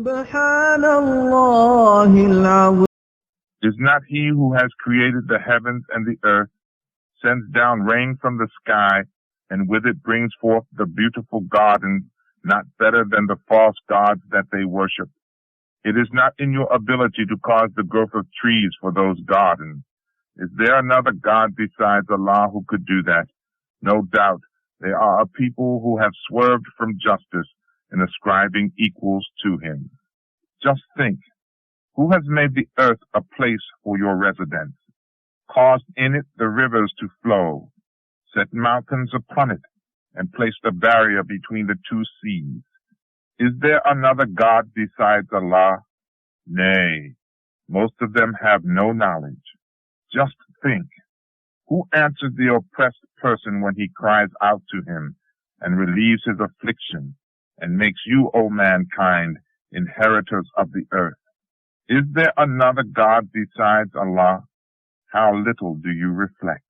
سبحان الله العظيم. Is not he who has created the heavens and the earth, sends down rain from the sky, and with it brings forth the beautiful gardens, not better than the false gods that they worship? It is not in your ability to cause the growth of trees for those gardens. Is there another God besides Allah who could do that? No doubt, they are a people who have swerved from justice in ascribing equals to him. Just think, who has made the earth a place for your residence, caused in it the rivers to flow, set mountains upon it, and placed a barrier between the two seas? Is there another God besides Allah? Nay, most of them have no knowledge. Just think, who answers the oppressed person when he cries out to him, and relieves his affliction, and makes you, O mankind, inheritors of the earth? Is there another God besides Allah? How little do you reflect?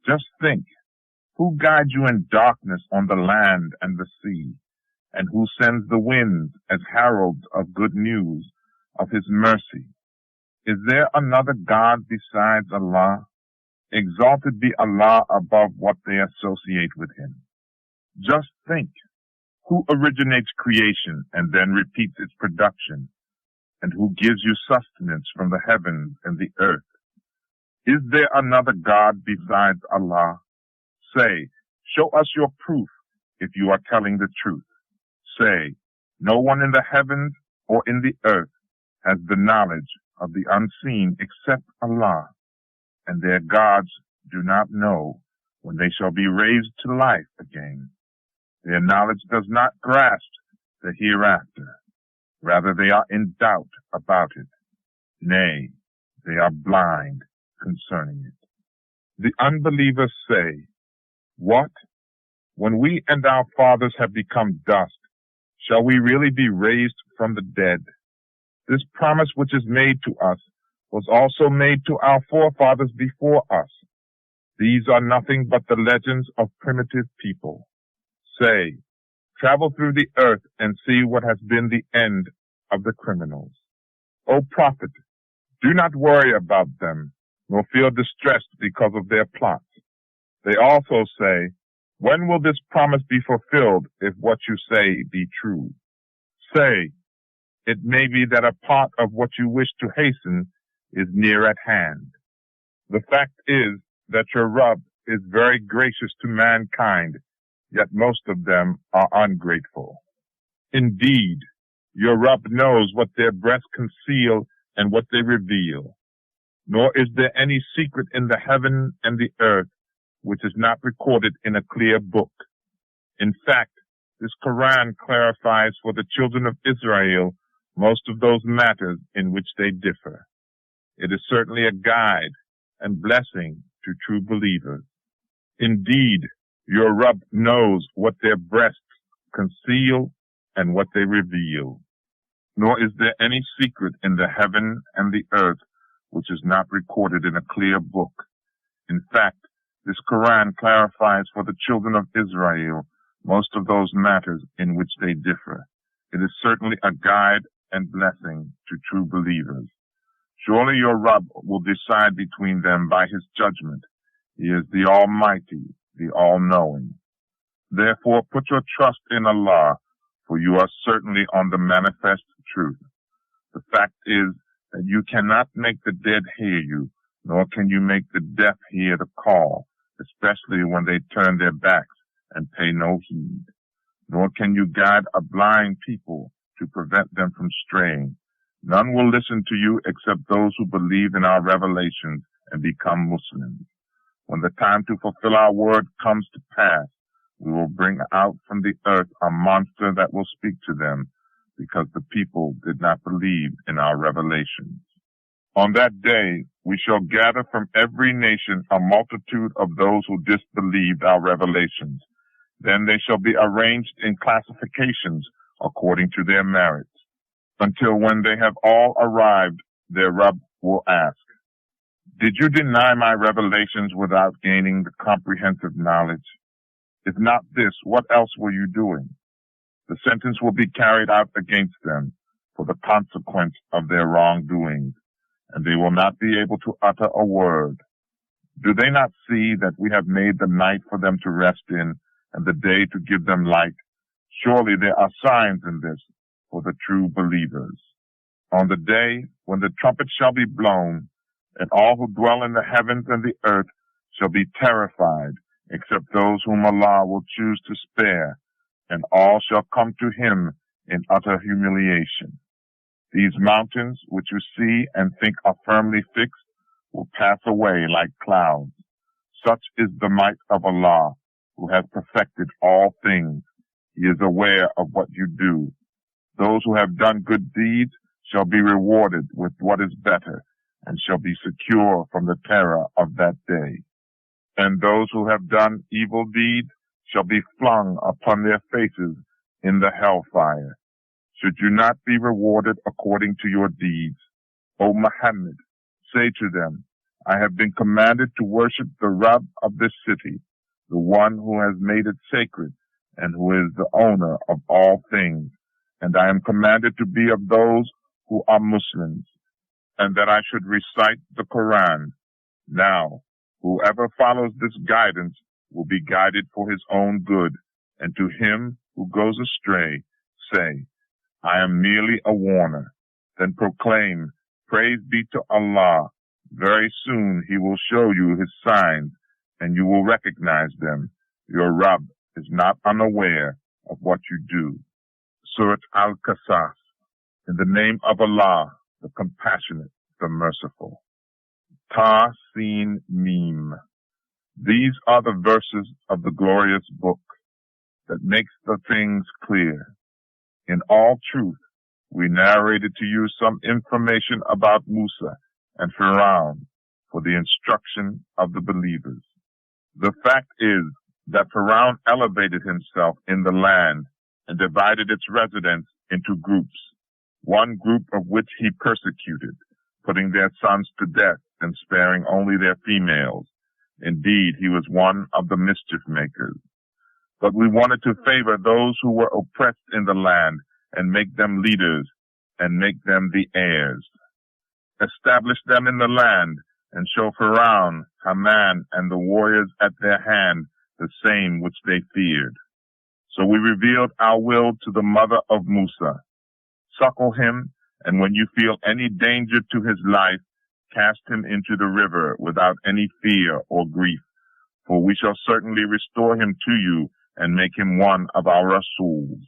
Just think, who guides you in darkness on the land and the sea, and who sends the winds as heralds of good news of his mercy? Is there another God besides Allah? Exalted be Allah above what they associate with him. Just think, who originates creation and then repeats its production, and who gives you sustenance from the heavens and the earth? Is there another God besides Allah? Say, show us your proof if you are telling the truth. Say, no one in the heavens or in the earth has the knowledge of the unseen except Allah, and their gods do not know when they shall be raised to life again. Their knowledge does not grasp the hereafter. Rather, they are in doubt about it. Nay, they are blind concerning it. The unbelievers say, what? When we and our fathers have become dust, shall we really be raised from the dead? This promise which is made to us was also made to our forefathers before us. These are nothing but the legends of primitive people. Say, travel through the earth and see what has been the end of the criminals. O Prophet, do not worry about them, nor feel distressed because of their plots. They also say, when will this promise be fulfilled if what you say be true? Say, it may be that a part of what you wish to hasten is near at hand. The fact is that your Rabb is very gracious to mankind, yet most of them are ungrateful. Indeed, your Rabb knows what their breasts conceal and what they reveal. Nor is there any secret in the heaven and the earth which is not recorded in a clear book. In fact, this Quran clarifies for the children of Israel most of those matters in which they differ. It is certainly a guide and blessing to true believers. Indeed, your Rabb knows what their breasts conceal and what they reveal. Nor is there any secret in the heaven and the earth which is not recorded in a clear book. In fact, this Quran clarifies for the children of Israel most of those matters in which they differ. It is certainly a guide and blessing to true believers. Surely your Rabb will decide between them by his judgment. He is the Almighty, the All-Knowing. Therefore put your trust in Allah, for you are certainly on the manifest truth. The fact is that you cannot make the dead hear you, nor can you make the deaf hear the call, especially when they turn their backs and pay no heed. Nor can you guide a blind people to prevent them from straying. None will listen to you except those who believe in our revelations and become Muslims. When the time to fulfill our word comes to pass, we will bring out from the earth a monster that will speak to them, because the people did not believe in our revelations. On that day, we shall gather from every nation a multitude of those who disbelieved our revelations. Then they shall be arranged in classifications according to their merits, until when they have all arrived, their Rabb will ask, did you deny my revelations without gaining the comprehensive knowledge? If not this, what else were you doing? The sentence will be carried out against them, for the consequence of their wrongdoings, and they will not be able to utter a word. Do they not see that we have made the night for them to rest in, and the day to give them light? Surely there are signs in this for the true believers. On the day when the trumpet shall be blown, and all who dwell in the heavens and the earth shall be terrified, except those whom Allah will choose to spare, and all shall come to him in utter humiliation. These mountains, which you see and think are firmly fixed, will pass away like clouds. Such is the might of Allah, who has perfected all things. He is aware of what you do. Those who have done good deeds shall be rewarded with what is better, and shall be secure from the terror of that day. And those who have done evil deeds shall be flung upon their faces in the hellfire. Should you not be rewarded according to your deeds? O Muhammad, say to them, I have been commanded to worship the Rabb of this city, the one who has made it sacred, and who is the owner of all things. And I am commanded to be of those who are Muslims, and that I should recite the Quran. Now, whoever follows this guidance will be guided for his own good, and to him who goes astray, say, I am merely a warner. Then proclaim, praise be to Allah. Very soon he will show you his signs, and you will recognize them. Your Rabb is not unaware of what you do. Surat Al-Qasas. In the name of Allah, the Compassionate, the Merciful. Ta, Sin, Mim. These are the verses of the glorious book that makes the things clear. In all truth, we narrated to you some information about Musa and Pharaoh for the instruction of the believers. The fact is that Pharaoh elevated himself in the land and divided its residents into groups, one group of which he persecuted, putting their sons to death and sparing only their females. Indeed, he was one of the mischief makers. But we wanted to favor those who were oppressed in the land and make them leaders and make them the heirs. Establish them in the land and show Pharaoh, Haman, and the warriors at their hand the same which they feared. So we revealed our will to the mother of Musa. Suckle him, and when you feel any danger to his life, cast him into the river without any fear or grief, for we shall certainly restore him to you and make him one of our Rasuls.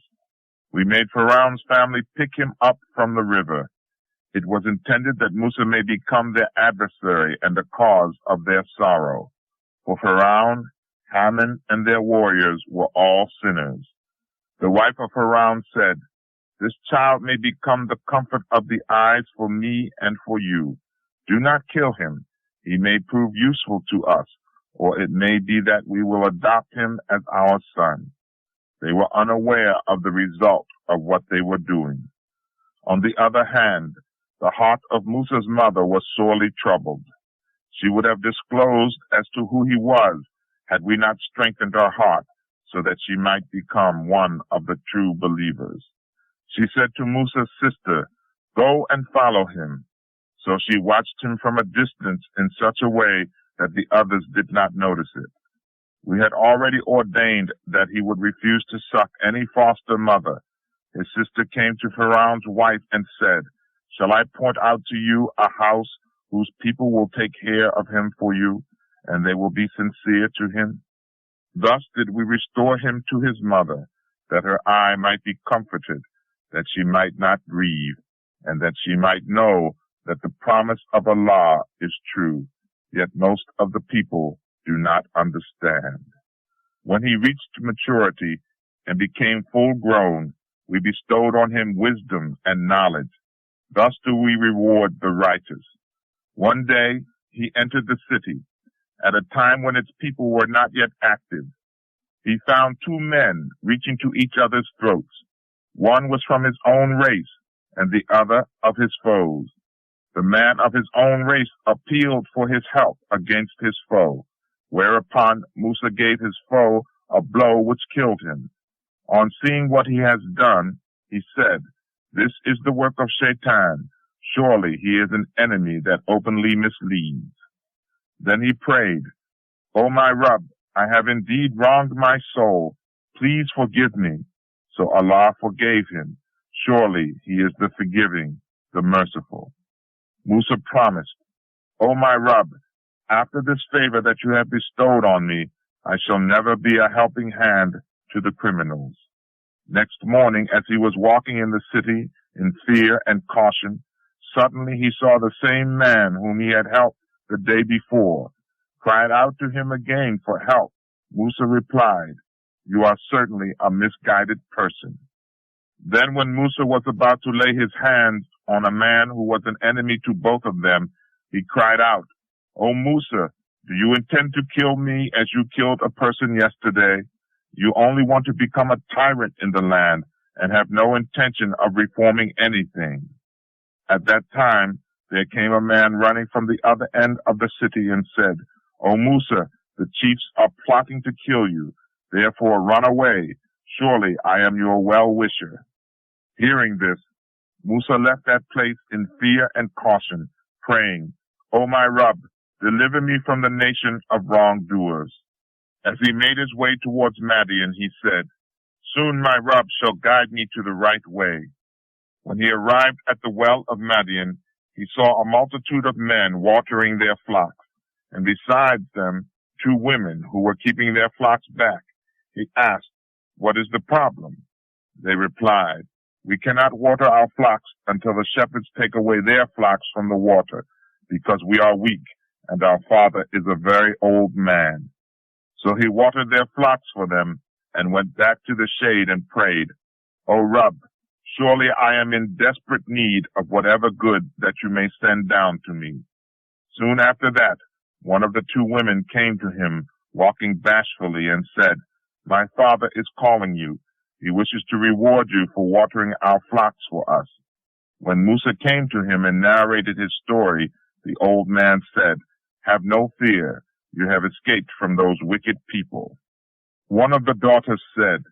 We made Pharaoh's family pick him up from the river. It was intended that Musa may become their adversary and the cause of their sorrow. For Pharaoh, Haman, and their warriors were all sinners. The wife of Pharaoh said, This child may become the comfort of the eyes for me and for you. Do not kill him. He may prove useful to us, or it may be that we will adopt him as our son. They were unaware of the result of what they were doing. On the other hand, the heart of Musa's mother was sorely troubled. She would have disclosed as to who he was had we not strengthened her heart so that she might become one of the true believers. She said to Musa's sister, Go and follow him. So she watched him from a distance in such a way that the others did not notice it. We had already ordained that he would refuse to suck any foster mother. His sister came to Pharaoh's wife and said, Shall I point out to you a house whose people will take care of him for you, and they will be sincere to him? Thus did we restore him to his mother, that her eye might be comforted, that she might not grieve, and that she might know that the promise of Allah is true, yet most of the people do not understand. When he reached maturity and became full grown, we bestowed on him wisdom and knowledge. Thus do we reward the righteous. One day he entered the city, at a time when its people were not yet active. He found two men reaching to each other's throats. One was from his own race, and the other of his foes. The man of his own race appealed for his help against his foe, whereupon Musa gave his foe a blow which killed him. On seeing what he has done, he said, This is the work of Shaitan. Surely he is an enemy that openly misleads. Then he prayed, O my Rabb, I have indeed wronged my soul. Please forgive me. So Allah forgave him. Surely he is the forgiving, the merciful. Musa promised, O my Rabb, after this favor that you have bestowed on me, I shall never be a helping hand to the criminals. Next morning, as he was walking in the city in fear and caution, suddenly he saw the same man whom he had helped the day before, cried out to him again for help. Musa replied, You are certainly a misguided person. Then when Musa was about to lay his hands on a man who was an enemy to both of them, he cried out, O Musa, do you intend to kill me as you killed a person yesterday? You only want to become a tyrant in the land and have no intention of reforming anything. At that time, there came a man running from the other end of the city and said, O Musa, the chiefs are plotting to kill you. Therefore run away. Surely I am your well-wisher. Hearing this, Musa left that place in fear and caution, praying, O my Rabb, deliver me from the nation of wrongdoers. As he made his way towards Madian, he said, Soon my Rabb shall guide me to the right way. When he arrived at the well of Madian, he saw a multitude of men watering their flocks, and besides them, 2 women who were keeping their flocks back. He asked, What is the problem? They replied, We cannot water our flocks until the shepherds take away their flocks from the water, because we are weak, and our father is a very old man. So he watered their flocks for them, and went back to the shade and prayed, O Rabb, surely I am in desperate need of whatever good that you may send down to me. Soon after that, one of the 2 women came to him, walking bashfully, and said, My father is calling you. He wishes to reward you for watering our flocks for us. When Musa came to him and narrated his story, the old man said, Have no fear. You have escaped from those wicked people. One of the daughters said,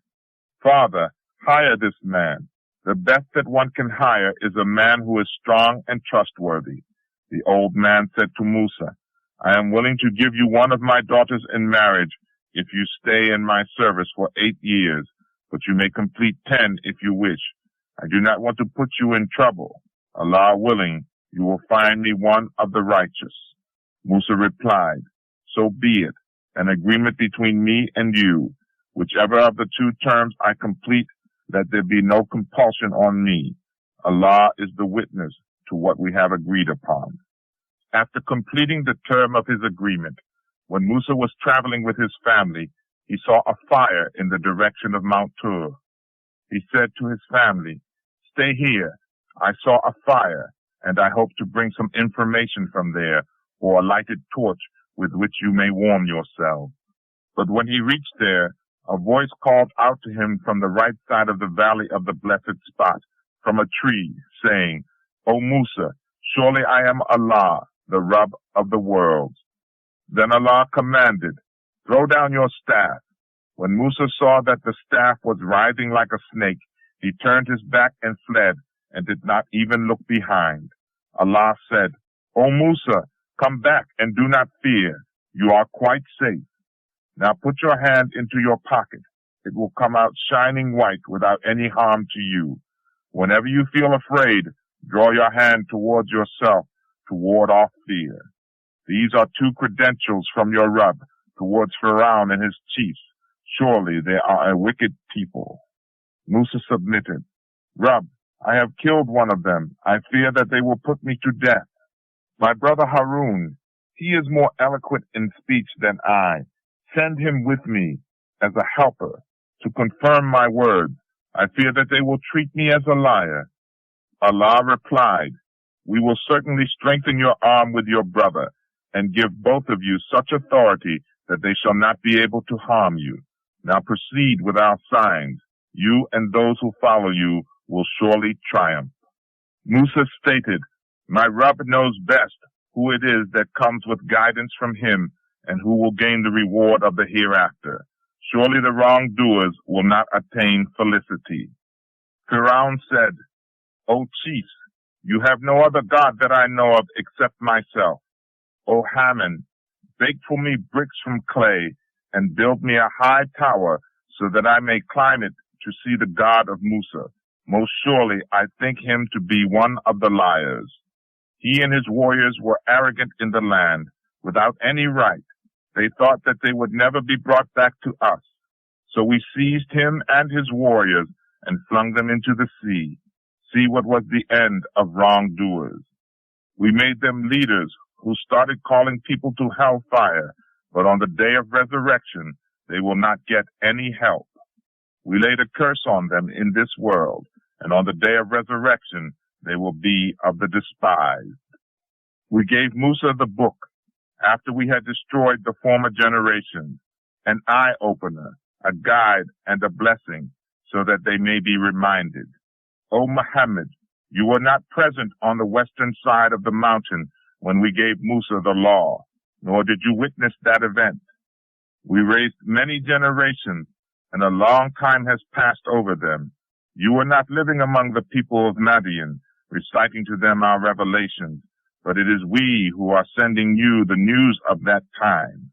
Father, hire this man. The best that one can hire is a man who is strong and trustworthy. The old man said to Musa, I am willing to give you one of my daughters in marriage if you stay in my service for 8 years, but you may complete 10 if you wish. I do not want to put you in trouble. Allah willing, you will find me one of the righteous. Musa replied, So be it, an agreement between me and you. Whichever of the 2 terms I complete, let there be no compulsion on me. Allah is the witness to what we have agreed upon. After completing the term of his agreement, when Musa was traveling with his family, he saw a fire in the direction of Mount Tur. He said to his family, Stay here. I saw a fire, and I hope to bring some information from there, or a lighted torch with which you may warm yourselves. But when he reached there, a voice called out to him from the right side of the valley of the blessed spot, from a tree, saying, O Musa, surely I am Allah, the Rabb of the worlds. Then Allah commanded, Throw down your staff. When Musa saw that the staff was writhing like a snake, he turned his back and fled, and did not even look behind. Allah said, O Musa, come back and do not fear. You are quite safe. Now put your hand into your pocket. It will come out shining white without any harm to you. Whenever you feel afraid, draw your hand towards yourself to ward off fear. These are 2 credentials from your Rabb towards Pharaoh and his chiefs. Surely they are a wicked people. Musa submitted, Rabb, I have killed one of them. I fear that they will put me to death. My brother Harun, he is more eloquent in speech than I. Send him with me as a helper to confirm my words. I fear that they will treat me as a liar. Allah replied, We will certainly strengthen your arm with your brother and give both of you such authority that they shall not be able to harm you. Now proceed with our signs. You and those who follow you will surely triumph. Musa stated, My Rabb knows best who it is that comes with guidance from him and who will gain the reward of the hereafter. Surely the wrongdoers will not attain felicity. Pharaoh said, O chiefs, you have no other God that I know of except myself. O Haman, bake for me bricks from clay, and build me a high tower, so that I may climb it to see the God of Musa. Most surely I think him to be one of the liars. He and his warriors were arrogant in the land, without any right. They thought that they would never be brought back to us. So we seized him and his warriors and flung them into the sea. See what was the end of wrongdoers. We made them leaders who started calling people to hellfire, but on the day of resurrection, they will not get any help. We laid a curse on them in this world, and on the day of resurrection, they will be of the despised. We gave Musa the book after we had destroyed the former generations, an eye-opener, a guide, and a blessing, so that they may be reminded. O Muhammad, you were not present on the western side of the mountain when we gave Musa the law, nor did you witness that event. We raised many generations, and a long time has passed over them. You were not living among the people of Madian, reciting to them our revelations, but it is we who are sending you the news of that time.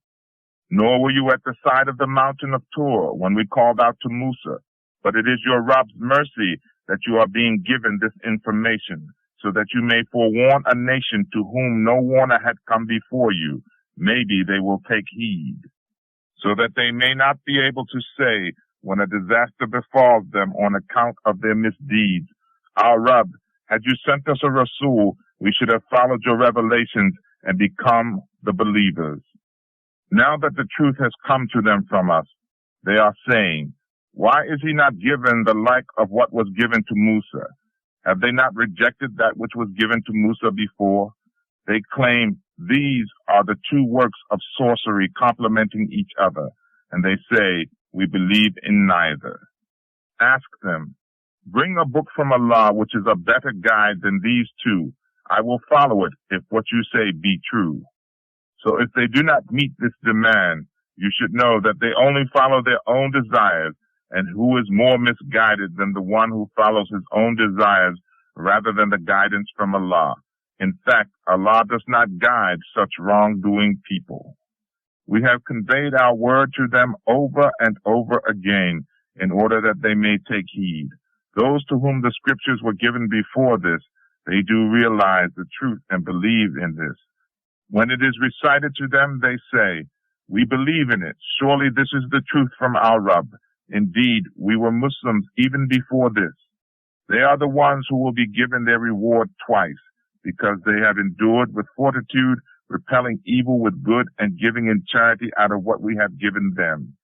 Nor were you at the side of the mountain of Tur when we called out to Musa, but it is your Rabb's mercy that you are being given this information, so that you may forewarn a nation to whom no warner had come before you. Maybe they will take heed, so that they may not be able to say, when a disaster befalls them on account of their misdeeds, Our Rabb, had you sent us a Rasul, we should have followed your revelations and become the believers. Now that the truth has come to them from us, they are saying, why is he not given the like of what was given to Musa? Have they not rejected that which was given to Musa before? They claim these are the two works of sorcery complementing each other, and they say, we believe in neither. Ask them, bring a book from Allah which is a better guide than these two. I will follow it if what you say be true. So if they do not meet this demand, you should know that they only follow their own desires, and who is more misguided than the one who follows his own desires rather than the guidance from Allah. In fact, Allah does not guide such wrongdoing people. We have conveyed our word to them over and over again in order that they may take heed. Those to whom the scriptures were given before this, they do realize the truth and believe in this. When it is recited to them, they say, we believe in it. Surely this is the truth from our Rabb. Indeed, we were Muslims even before this. They are the ones who will be given their reward twice, because they have endured with fortitude, repelling evil with good and giving in charity out of what we have given them.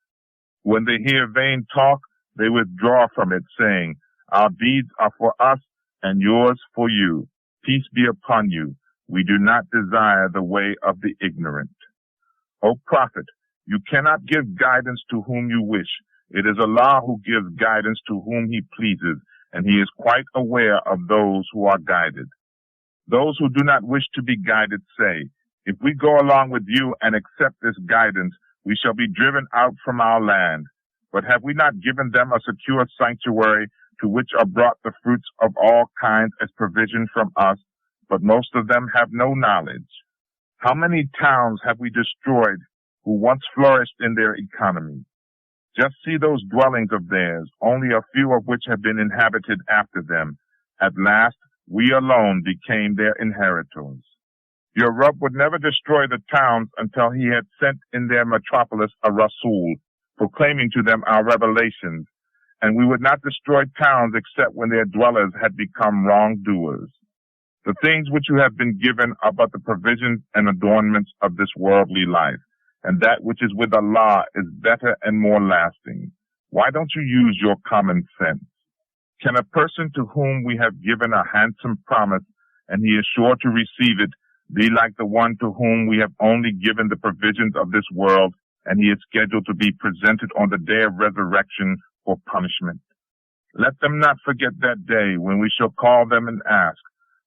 When they hear vain talk, they withdraw from it, saying, our deeds are for us and yours for you. Peace be upon you. We do not desire the way of the ignorant. O Prophet, you cannot give guidance to whom you wish. It is Allah who gives guidance to whom he pleases, and he is quite aware of those who are guided. Those who do not wish to be guided say, if we go along with you and accept this guidance, we shall be driven out from our land. But have we not given them a secure sanctuary to which are brought the fruits of all kinds as provision from us? But most of them have no knowledge. How many towns have we destroyed who once flourished in their economy? Just see those dwellings of theirs, only a few of which have been inhabited after them. At last, we alone became their inheritors. Your Rabb would never destroy the towns until he had sent in their metropolis a Rasul, proclaiming to them our revelations, and we would not destroy towns except when their dwellers had become wrongdoers. The things which you have been given are but the provisions and adornments of this worldly life, and that which is with Allah is better and more lasting. Why don't you use your common sense? Can a person to whom we have given a handsome promise, and he is sure to receive it, be like the one to whom we have only given the provisions of this world, and he is scheduled to be presented on the day of resurrection for punishment? Let them not forget that day when we shall call them and ask,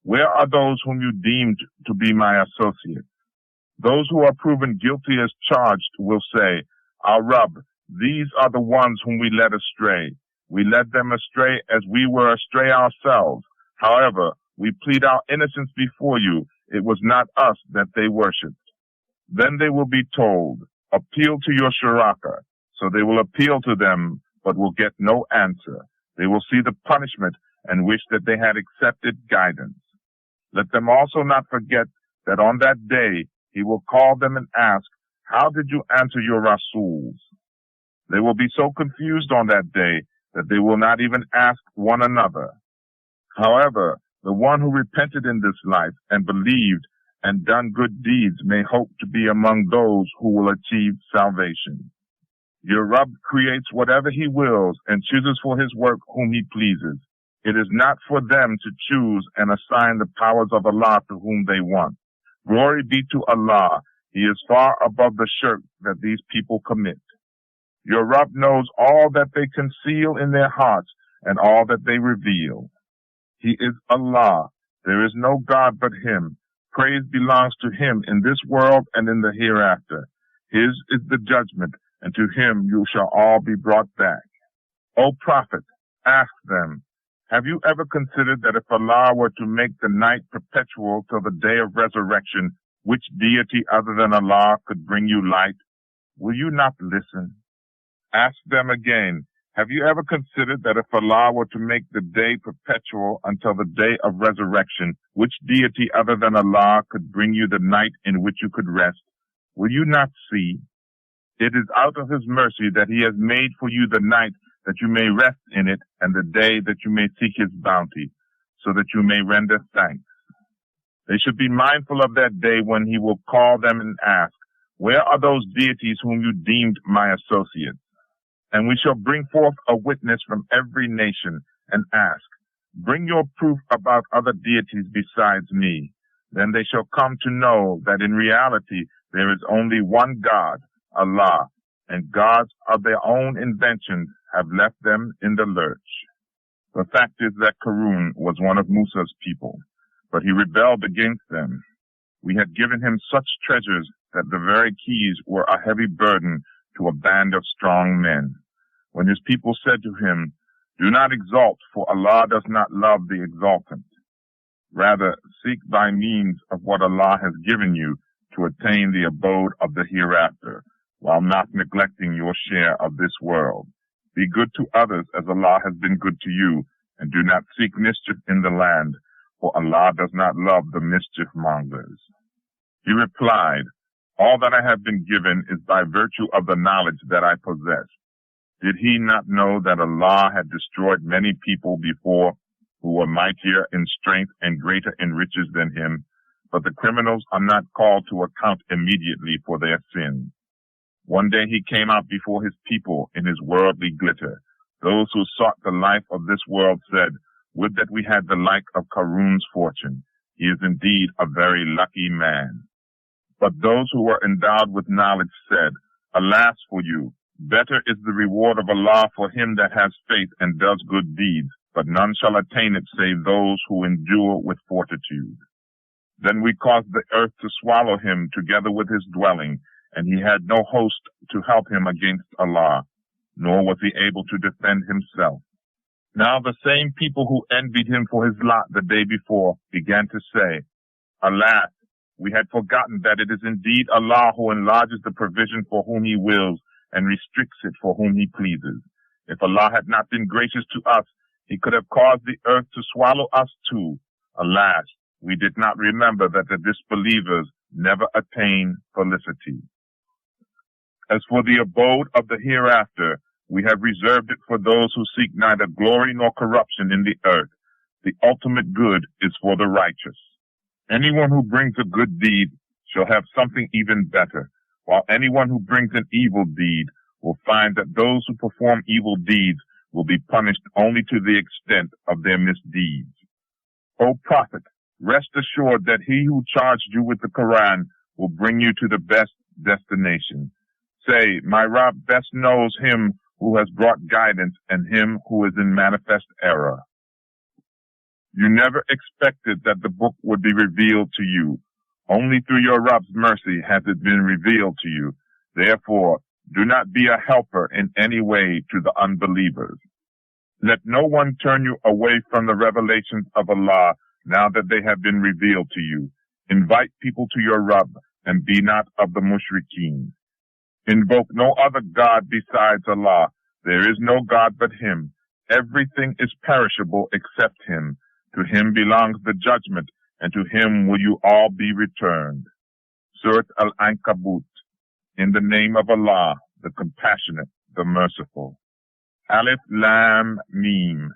where are those whom you deemed to be my associates? Those who are proven guilty as charged will say, our Rabb, these are the ones whom we led astray. We led them astray as we were astray ourselves. However, we plead our innocence before you. It was not us that they worshipped. Then they will be told, appeal to your shuraka. So they will appeal to them, but will get no answer. They will see the punishment and wish that they had accepted guidance. Let them also not forget that on that day he will call them and ask, how did you answer your Rasuls? They will be so confused on that day that they will not even ask one another. However, the one who repented in this life and believed and done good deeds may hope to be among those who will achieve salvation. Your Rabb creates whatever he wills and chooses for his work whom he pleases. It is not for them to choose and assign the powers of Allah to whom they want. Glory be to Allah. He is far above the shirk that these people commit. Your Rabb knows all that they conceal in their hearts and all that they reveal. He is Allah. There is no God but him. Praise belongs to him in this world and in the hereafter. His is the judgment, and to him you shall all be brought back. O Prophet, ask them, have you ever considered that if Allah were to make the night perpetual till the day of resurrection, which deity other than Allah could bring you light? Will you not listen? Ask them again, have you ever considered that if Allah were to make the day perpetual until the day of resurrection, which deity other than Allah could bring you the night in which you could rest? Will you not see? It is out of his mercy that he has made for you the night that you may rest in it, and the day that you may seek his bounty, so that you may render thanks. They should be mindful of that day when he will call them and ask, where are those deities whom you deemed my associates? And we shall bring forth a witness from every nation and ask, bring your proof about other deities besides me. Then they shall come to know that in reality there is only one God, Allah, and gods of their own inventions have left them in the lurch. The fact is that Qarun was one of Musa's people, but he rebelled against them. We had given him such treasures that the very keys were a heavy burden to a band of strong men. When his people said to him, do not exalt, for Allah does not love the exultant. Rather, seek by means of what Allah has given you to attain the abode of the hereafter, while not neglecting your share of this world. Be good to others as Allah has been good to you, and do not seek mischief in the land, for Allah does not love the mischief mongers. He replied, all that I have been given is by virtue of the knowledge that I possess. Did he not know that Allah had destroyed many people before who were mightier in strength and greater in riches than him? But the criminals are not called to account immediately for their sins. One day he came out before his people in his worldly glitter. Those who sought the life of this world said, would that we had the like of Qarun's fortune. He is indeed a very lucky man. But those who were endowed with knowledge said, alas for you! Better is the reward of Allah for him that has faith and does good deeds, but none shall attain it save those who endure with fortitude. Then we caused the earth to swallow him together with his dwelling, and he had no host to help him against Allah, nor was he able to defend himself. Now the same people who envied him for his lot the day before began to say, alas, we had forgotten that it is indeed Allah who enlarges the provision for whom he wills and restricts it for whom he pleases. If Allah had not been gracious to us, he could have caused the earth to swallow us too. Alas, we did not remember that the disbelievers never attain felicity. As for the abode of the hereafter, we have reserved it for those who seek neither glory nor corruption in the earth. The ultimate good is for the righteous. Anyone who brings a good deed shall have something even better, while anyone who brings an evil deed will find that those who perform evil deeds will be punished only to the extent of their misdeeds. O Prophet, rest assured that he who charged you with the Quran will bring you to the best destination. Say, my Rabb best knows him who has brought guidance and him who is in manifest error. You never expected that the book would be revealed to you. Only through your Rabb's mercy has it been revealed to you. Therefore, do not be a helper in any way to the unbelievers. Let no one turn you away from the revelations of Allah now that they have been revealed to you. Invite people to your Rabb and be not of the mushrikeen. Invoke no other God besides Allah. There is no God but Him. Everything is perishable except Him. To Him belongs the judgment, and to Him will you all be returned. Surat Al-Ankabut. In the name of Allah, the Compassionate, the Merciful. Alif Lam Mim.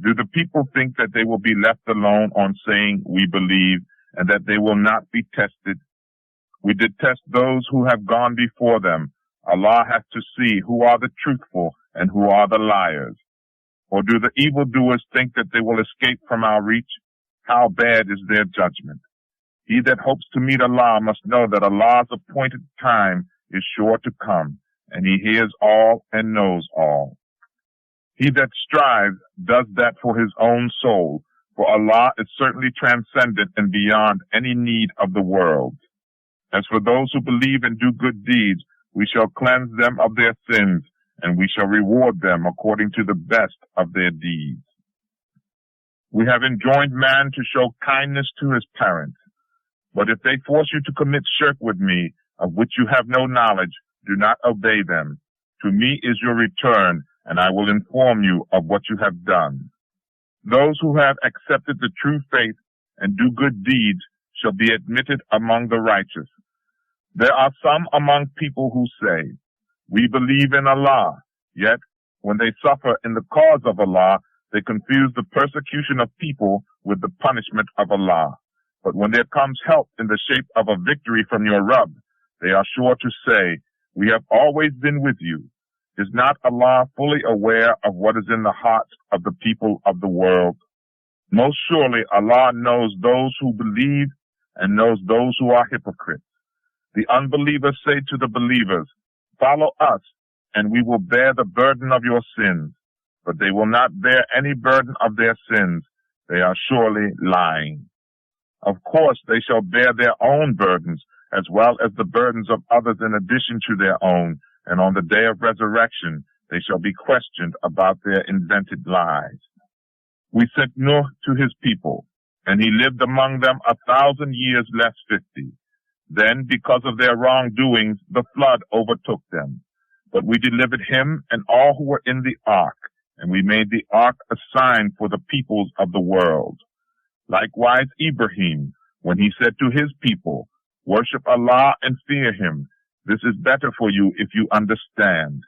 Do the people think that they will be left alone on saying, we believe, and that they will not be tested? We detest those who have gone before them. Allah has to see who are the truthful and who are the liars. Or do the evildoers think that they will escape from our reach? How bad is their judgment? He that hopes to meet Allah must know that Allah's appointed time is sure to come, and He hears all and knows all. He that strives does that for his own soul, for Allah is certainly transcendent and beyond any need of the world. As for those who believe and do good deeds, we shall cleanse them of their sins, and we shall reward them according to the best of their deeds. We have enjoined man to show kindness to his parents. But if they force you to commit shirk with me, of which you have no knowledge, do not obey them. To me is your return, and I will inform you of what you have done. Those who have accepted the true faith and do good deeds shall be admitted among the righteous. There are some among people who say, we believe in Allah, yet when they suffer in the cause of Allah, they confuse the persecution of people with the punishment of Allah. But when there comes help in the shape of a victory from your Rabb, they are sure to say, we have always been with you. Is not Allah fully aware of what is in the hearts of the people of the world? Most surely Allah knows those who believe and knows those who are hypocrites. The unbelievers say to the believers, follow us, and we will bear the burden of your sins. But they will not bear any burden of their sins. They are surely lying. Of course, they shall bear their own burdens, as well as the burdens of others in addition to their own, and on the day of resurrection they shall be questioned about their invented lies. We sent Nuh to his people, and he lived among them 1,000 years less 50. Then, because of their wrongdoings, the flood overtook them. But we delivered him and all who were in the ark, and we made the ark a sign for the peoples of the world. Likewise, Ibrahim, when he said to his people, worship Allah and fear Him. This is better for you if you understand.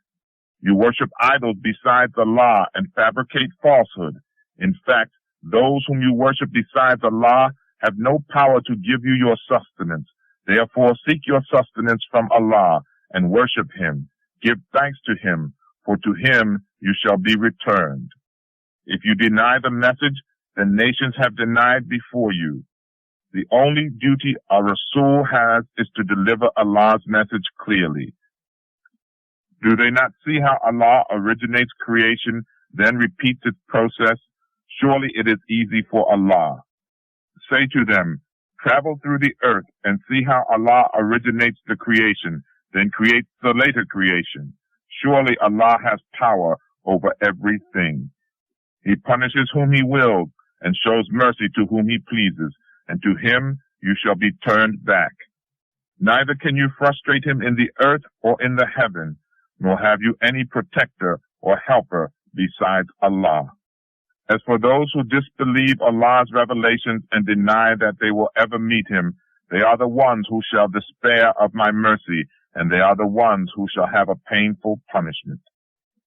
You worship idols besides Allah and fabricate falsehood. In fact, those whom you worship besides Allah have no power to give you your sustenance. Therefore, seek your sustenance from Allah and worship Him. Give thanks to Him, for to Him you shall be returned. If you deny the message, then nations have denied before you. The only duty a Rasul has is to deliver Allah's message clearly. Do they not see how Allah originates creation, then repeats its process? Surely it is easy for Allah. Say to them, travel through the earth and see how Allah originates the creation, then creates the later creation. Surely Allah has power over everything. He punishes whom He wills and shows mercy to whom He pleases, and to Him you shall be turned back. Neither can you frustrate Him in the earth or in the heaven, nor have you any protector or helper besides Allah. As for those who disbelieve Allah's revelations and deny that they will ever meet Him, they are the ones who shall despair of my mercy, and they are the ones who shall have a painful punishment.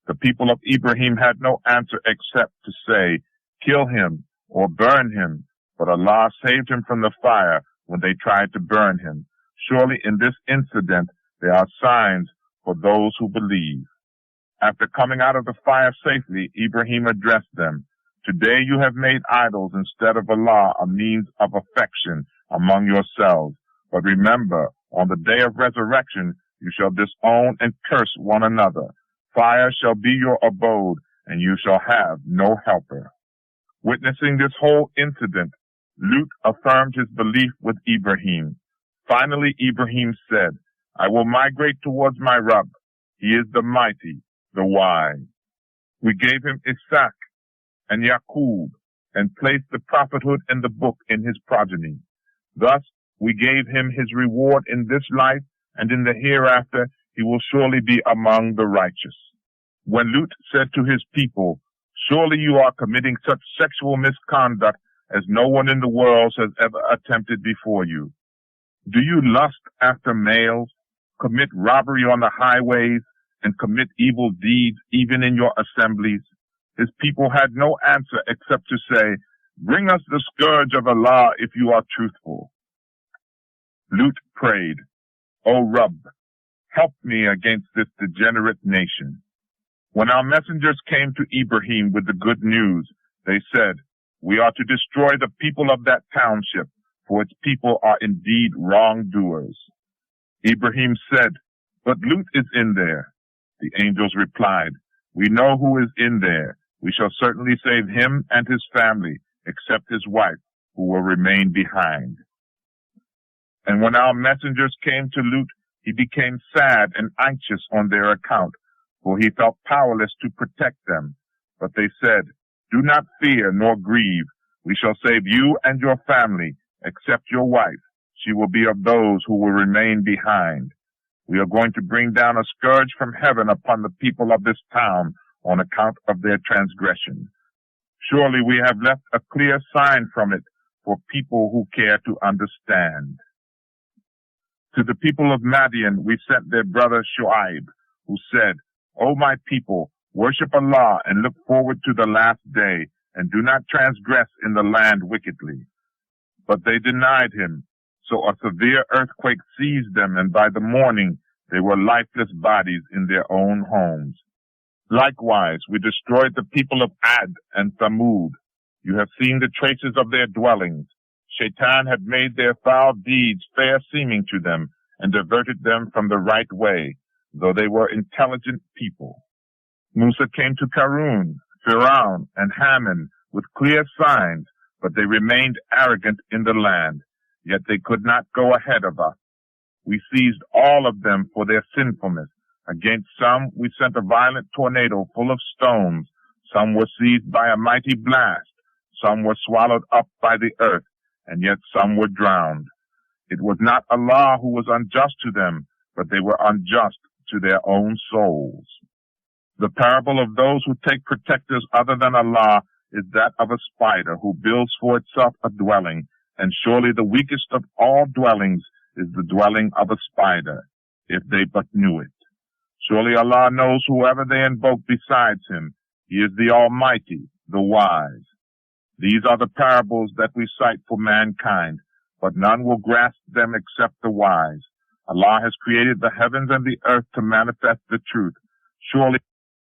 The people of Ibrahim had no answer except to say, kill him or burn him, but Allah saved him from the fire when they tried to burn him. Surely in this incident there are signs for those who believe. After coming out of the fire safely, Ibrahim addressed them, today you have made idols instead of Allah a means of affection among yourselves. But remember, on the day of resurrection, you shall disown and curse one another. Fire shall be your abode, and you shall have no helper. Witnessing this whole incident, Lut affirmed his belief with Ibrahim. Finally, Ibrahim said, I will migrate towards my Rabb. He is the mighty, the wise. We gave him Isaac and Yaqub, and placed the prophethood in the book in his progeny. Thus we gave him his reward in this life, and in the hereafter he will surely be among the righteous. When Lut said to his people, "Surely you are committing such sexual misconduct as no one in the world has ever attempted before you. Do you lust after males, commit robbery on the highways, and commit evil deeds even in your assemblies?" His people had no answer except to say, "Bring us the scourge of Allah if you are truthful." Lut prayed, "O Rabb, help me against this degenerate nation." When our messengers came to Ibrahim with the good news, they said, "We are to destroy the people of that township, for its people are indeed wrongdoers." Ibrahim said, "But Lut is in there." The angels replied, "We know who is in there. We shall certainly save him and his family, except his wife, who will remain behind." And when our messengers came to Lut, he became sad and anxious on their account, for he felt powerless to protect them. But they said, "Do not fear nor grieve. We shall save you and your family, except your wife. She will be of those who will remain behind. We are going to bring down a scourge from heaven upon the people of this town on account of their transgression. Surely we have left a clear sign from it for people who care to understand." To the people of Madian we sent their brother Shu'aib, who said, "O my people, worship Allah and look forward to the last day, and do not transgress in the land wickedly." But they denied him, so a severe earthquake seized them, and by the morning they were lifeless bodies in their own homes. Likewise, we destroyed the people of Ad and Thamud. You have seen the traces of their dwellings. Shaitan had made their foul deeds fair seeming to them, and diverted them from the right way, though they were intelligent people. Musa came to Karun, Firaun, and Haman with clear signs, but they remained arrogant in the land, yet they could not go ahead of us. We seized all of them for their sinfulness. Against some we sent a violent tornado full of stones. Some were seized by a mighty blast. Some were swallowed up by the earth, and yet some were drowned. It was not Allah who was unjust to them, but they were unjust to their own souls. The parable of those who take protectors other than Allah is that of a spider who builds for itself a dwelling, and surely the weakest of all dwellings is the dwelling of a spider, if they but knew it. Surely Allah knows whoever they invoke besides him. He is the Almighty, the Wise. These are the parables that we cite for mankind, but none will grasp them except the wise. Allah has created the heavens and the earth to manifest the truth. Surely